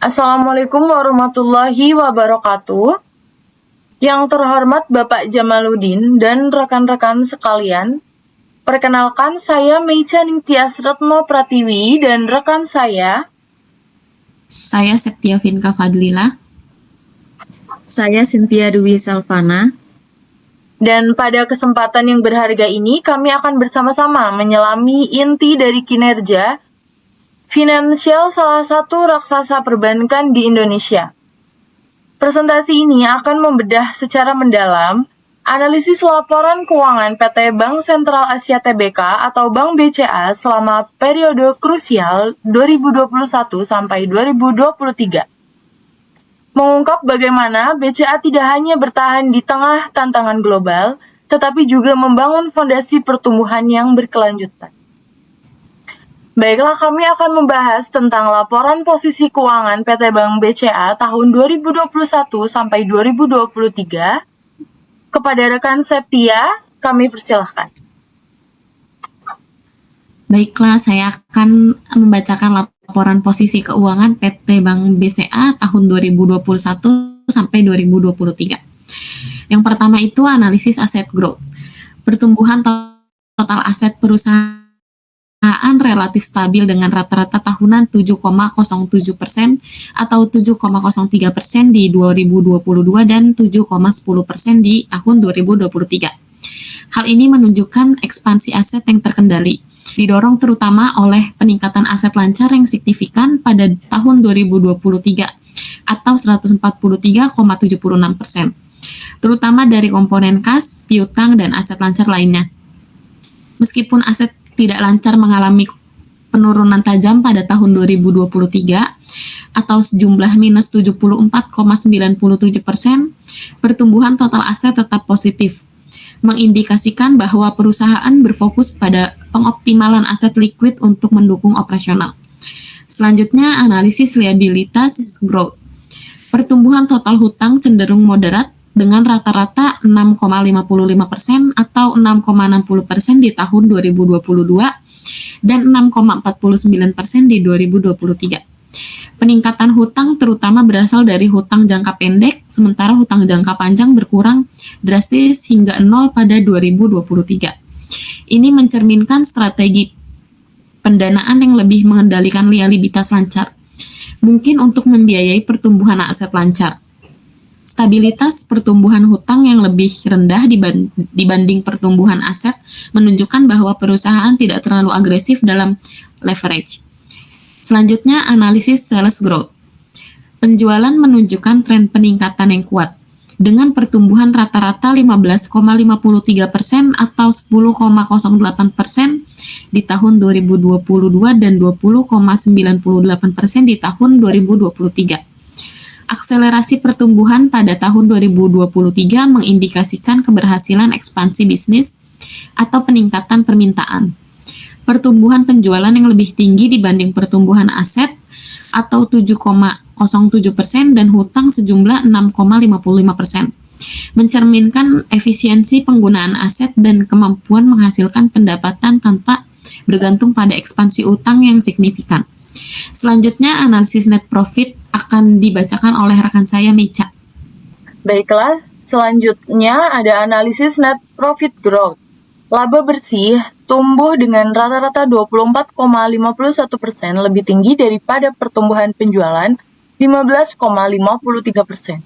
Assalamualaikum warahmatullahi wabarakatuh. Yang terhormat Bapak Jamaluddin dan rekan-rekan sekalian, perkenalkan saya Meica Ningtyas Retno Pratiwi dan rekan saya. Saya Septia Vinka Fadlila. Saya Cynthia Dwi Salvana. Dan pada kesempatan yang berharga ini, kami akan bersama-sama menyelami inti dari kinerja finansial salah satu raksasa perbankan di Indonesia. Presentasi ini akan membedah secara mendalam analisis laporan keuangan PT Bank Sentral Asia Tbk atau Bank BCA selama periode krusial 2021 sampai 2023. Mengungkap bagaimana BCA tidak hanya bertahan di tengah tantangan global, tetapi juga membangun fondasi pertumbuhan yang berkelanjutan. Baiklah, kami akan membahas tentang laporan posisi keuangan PT Bank BCA tahun 2021 sampai 2023. Kepada rekan Septia, kami persilahkan. Baiklah, saya akan membacakan laporan posisi keuangan PT Bank BCA tahun 2021 sampai 2023. Yang pertama itu analisis aset growth. Pertumbuhan total aset perusahaan relatif stabil dengan rata-rata tahunan 7,07% atau 7,03% di 2022 dan 7,10% di tahun 2023. Hal ini menunjukkan ekspansi aset yang terkendali, didorong terutama oleh peningkatan aset lancar yang signifikan pada tahun 2023 atau 143,76%, terutama dari komponen kas, piutang, dan aset lancar lainnya. Meskipun aset tidak lancar mengalami penurunan tajam pada tahun 2023 atau sejumlah minus 74,97%, pertumbuhan total aset tetap positif, mengindikasikan bahwa perusahaan berfokus pada pengoptimalan aset likuid untuk mendukung operasional. Selanjutnya, analisis liabilitas growth. Pertumbuhan total hutang cenderung moderat dengan rata-rata 6,55% atau 6,60% di tahun 2022 dan 6,49% di 2023. Peningkatan hutang terutama berasal dari hutang jangka pendek, sementara hutang jangka panjang berkurang drastis hingga 0 pada 2023. Ini mencerminkan strategi pendanaan yang lebih mengendalikan liabilitas lancar, mungkin untuk membiayai pertumbuhan aset lancar. Stabilitas pertumbuhan hutang yang lebih rendah dibanding pertumbuhan aset menunjukkan bahwa perusahaan tidak terlalu agresif dalam leverage. Selanjutnya, analisis sales growth. Penjualan menunjukkan tren peningkatan yang kuat, dengan pertumbuhan rata-rata 15,53% atau 10,08% di tahun 2022 dan 20,98% di tahun 2023. Akselerasi pertumbuhan pada tahun 2023 mengindikasikan keberhasilan ekspansi bisnis atau peningkatan permintaan. Pertumbuhan penjualan yang lebih tinggi dibanding pertumbuhan aset atau 7,07% dan hutang sejumlah 6,55%, mencerminkan efisiensi penggunaan aset dan kemampuan menghasilkan pendapatan tanpa bergantung pada ekspansi utang yang signifikan. Selanjutnya, analisis net profit akan dibacakan oleh rekan saya, Meica. Baiklah, selanjutnya ada analisis net profit growth. Laba bersih tumbuh dengan rata-rata 24,51% lebih tinggi daripada pertumbuhan penjualan 15,53%.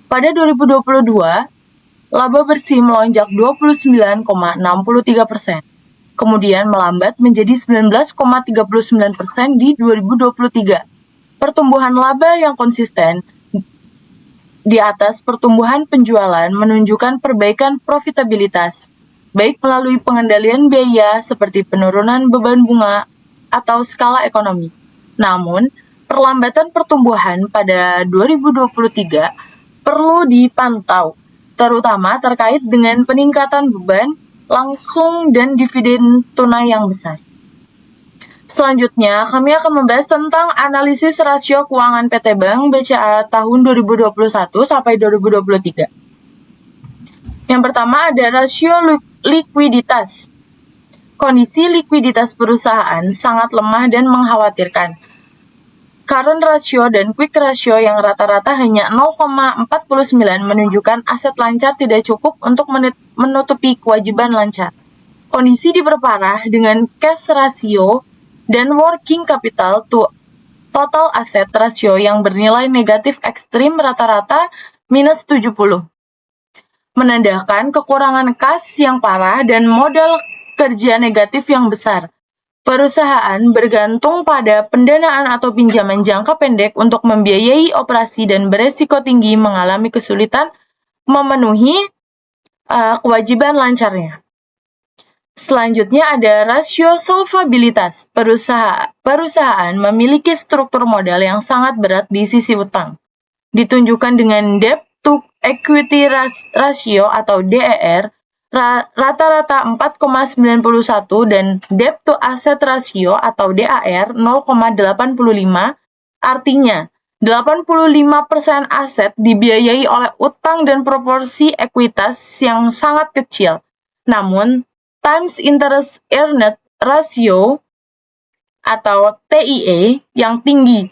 Pada 2022, laba bersih melonjak 29,63%. Kemudian melambat menjadi 19,39% di 2023. Pertumbuhan laba yang konsisten di atas pertumbuhan penjualan menunjukkan perbaikan profitabilitas, baik melalui pengendalian biaya seperti penurunan beban bunga atau skala ekonomi. Namun, perlambatan pertumbuhan pada 2023 perlu dipantau, terutama terkait dengan peningkatan beban langsung dan dividen tunai yang besar. Selanjutnya, kami akan membahas tentang analisis rasio keuangan PT Bank BCA tahun 2021 sampai 2023. Yang pertama ada rasio likuiditas. Kondisi likuiditas perusahaan sangat lemah dan mengkhawatirkan. current ratio dan quick ratio yang rata-rata hanya 0,49 menunjukkan aset lancar tidak cukup untuk menutupi kewajiban lancar. Kondisi diperparah dengan cash ratio dan working capital to total asset ratio yang bernilai negatif ekstrim rata-rata minus 70. Menandakan kekurangan kas yang parah dan modal kerja negatif yang besar. Perusahaan bergantung pada pendanaan atau pinjaman jangka pendek untuk membiayai operasi dan beresiko tinggi mengalami kesulitan memenuhi kewajiban lancarnya. Selanjutnya ada rasio solvabilitas. Perusahaan memiliki struktur modal yang sangat berat di sisi utang. Ditunjukkan dengan debt to equity ratio atau DER rata-rata 4,91 dan debt to asset ratio atau DAR 0,85, artinya 85% aset dibiayai oleh utang dan proporsi ekuitas yang sangat kecil. Namun, times interest earned ratio atau TIE yang tinggi,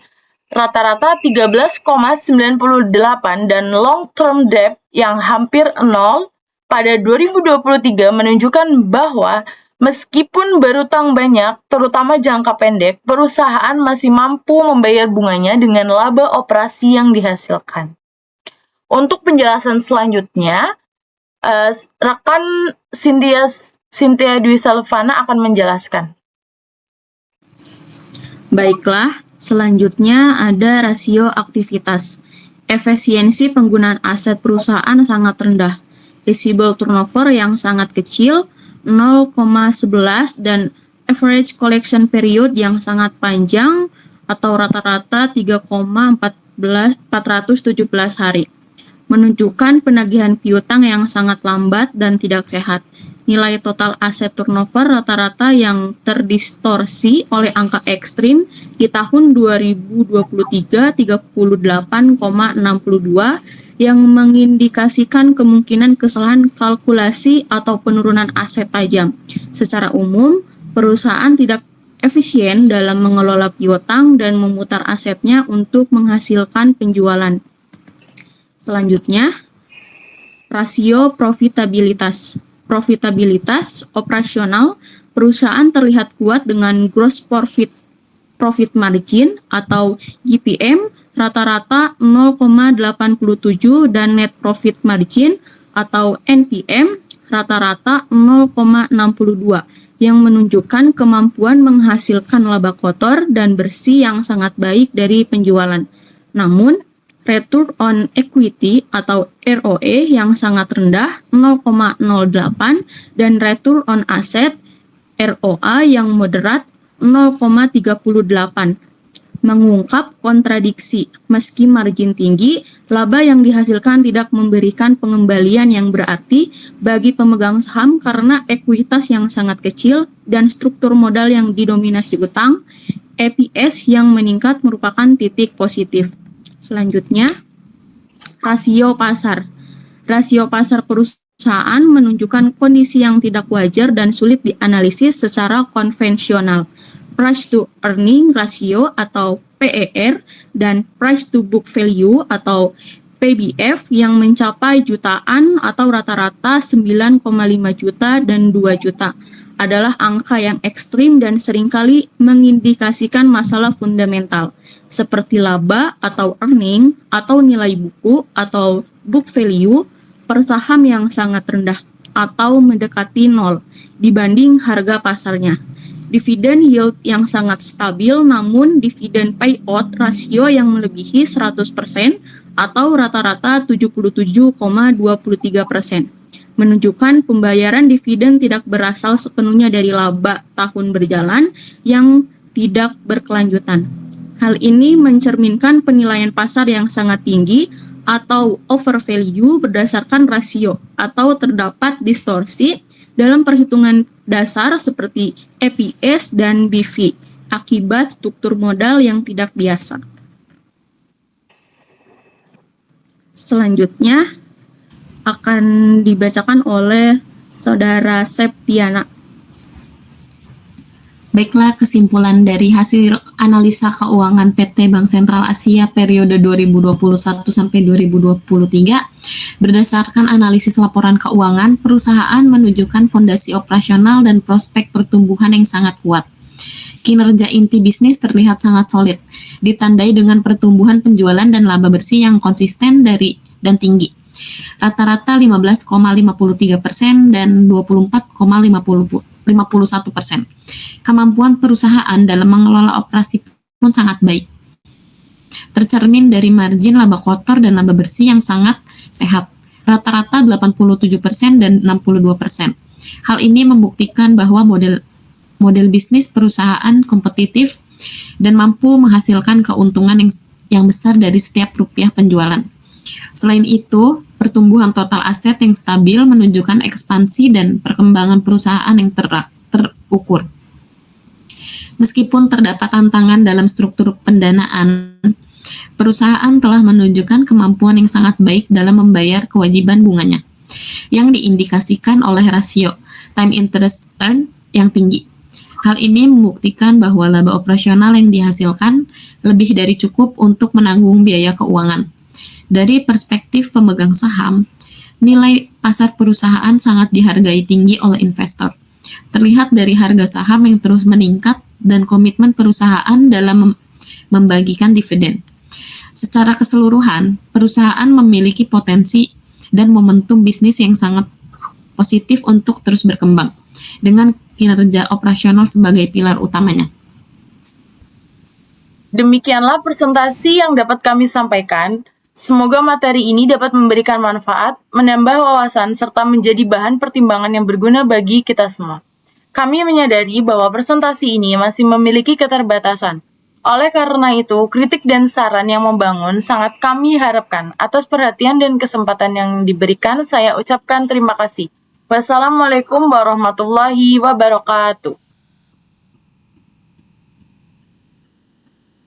rata-rata 13,98 dan long term debt yang hampir 0 pada 2023 menunjukkan bahwa meskipun berutang banyak, terutama jangka pendek, perusahaan masih mampu membayar bunganya dengan laba operasi yang dihasilkan. Untuk penjelasan selanjutnya, rekan Cynthia Dwi Salvana akan menjelaskan. Baiklah, selanjutnya ada rasio aktivitas. Efisiensi penggunaan aset perusahaan sangat rendah. Receivable turnover yang sangat kecil, 0,11, dan average collection period yang sangat panjang atau rata-rata 3,417 hari. Menunjukkan penagihan piutang yang sangat lambat dan tidak sehat. Nilai total aset turnover rata-rata yang terdistorsi oleh angka ekstrim di tahun 2023 38,62 yang mengindikasikan kemungkinan kesalahan kalkulasi atau penurunan aset tajam. Secara umum, perusahaan tidak efisien dalam mengelola piutang dan memutar asetnya untuk menghasilkan penjualan. Selanjutnya, rasio profitabilitas. Profitabilitas operasional perusahaan terlihat kuat dengan gross profit margin atau GPM rata-rata 0,87 dan net profit margin atau NPM rata-rata 0,62 yang menunjukkan kemampuan menghasilkan laba kotor dan bersih yang sangat baik dari penjualan. Namun, return on equity atau ROE yang sangat rendah 0,08 dan return on asset ROA yang moderat 0,38 mengungkap kontradiksi. Meski margin tinggi, laba yang dihasilkan tidak memberikan pengembalian yang berarti bagi pemegang saham karena ekuitas yang sangat kecil dan struktur modal yang didominasi utang. EPS yang meningkat merupakan titik positif. Selanjutnya, rasio pasar. Rasio pasar perusahaan menunjukkan kondisi yang tidak wajar dan sulit dianalisis secara konvensional. Price to earning ratio atau PER dan price to book value atau PBF yang mencapai jutaan atau rata-rata 9,5 juta dan 2 juta adalah angka yang ekstrim dan seringkali mengindikasikan masalah fundamental seperti laba atau earning atau nilai buku atau book value per saham yang sangat rendah atau mendekati 0 dibanding harga pasarnya. Dividen yield yang sangat stabil namun dividen payout rasio yang melebihi 100% atau rata-rata 77,23%. Menunjukkan pembayaran dividen tidak berasal sepenuhnya dari laba tahun berjalan yang tidak berkelanjutan. Hal ini mencerminkan penilaian pasar yang sangat tinggi atau overvalue berdasarkan rasio atau terdapat distorsi dalam perhitungan dasar seperti EPS dan BV akibat struktur modal yang tidak biasa. Selanjutnya akan dibacakan oleh Saudara Septiana. Baiklah, kesimpulan dari hasil analisa keuangan PT Bank Sentral Asia periode 2021 sampai 2023, berdasarkan analisis laporan keuangan, perusahaan menunjukkan fondasi operasional dan prospek pertumbuhan yang sangat kuat. Kinerja inti bisnis terlihat sangat solid, ditandai dengan pertumbuhan penjualan dan laba bersih yang konsisten dan tinggi. Rata-rata 15,53% dan 24,51%. Kemampuan perusahaan dalam mengelola operasi pun sangat baik. Tercermin dari margin laba kotor dan laba bersih yang sangat sehat, rata-rata 87% dan 62%. Hal ini membuktikan bahwa model bisnis perusahaan kompetitif dan mampu menghasilkan keuntungan yang besar dari setiap rupiah penjualan. Selain itu, pertumbuhan total aset yang stabil menunjukkan ekspansi dan perkembangan perusahaan yang terukur. Meskipun terdapat tantangan dalam struktur pendanaan, perusahaan telah menunjukkan kemampuan yang sangat baik dalam membayar kewajiban bunganya, yang diindikasikan oleh rasio time interest earn yang tinggi. Hal ini membuktikan bahwa laba operasional yang dihasilkan lebih dari cukup untuk menanggung biaya keuangan. Dari perspektif pemegang saham, nilai pasar perusahaan sangat dihargai tinggi oleh investor. Terlihat dari harga saham yang terus meningkat dan komitmen perusahaan dalam membagikan dividen. Secara keseluruhan, perusahaan memiliki potensi dan momentum bisnis yang sangat positif untuk terus berkembang, dengan kinerja operasional sebagai pilar utamanya. Demikianlah presentasi yang dapat kami sampaikan. Semoga materi ini dapat memberikan manfaat, menambah wawasan, serta menjadi bahan pertimbangan yang berguna bagi kita semua. Kami menyadari bahwa presentasi ini masih memiliki keterbatasan. Oleh karena itu, kritik dan saran yang membangun sangat kami harapkan. Atas perhatian dan kesempatan yang diberikan, saya ucapkan terima kasih. Wassalamualaikum warahmatullahi wabarakatuh.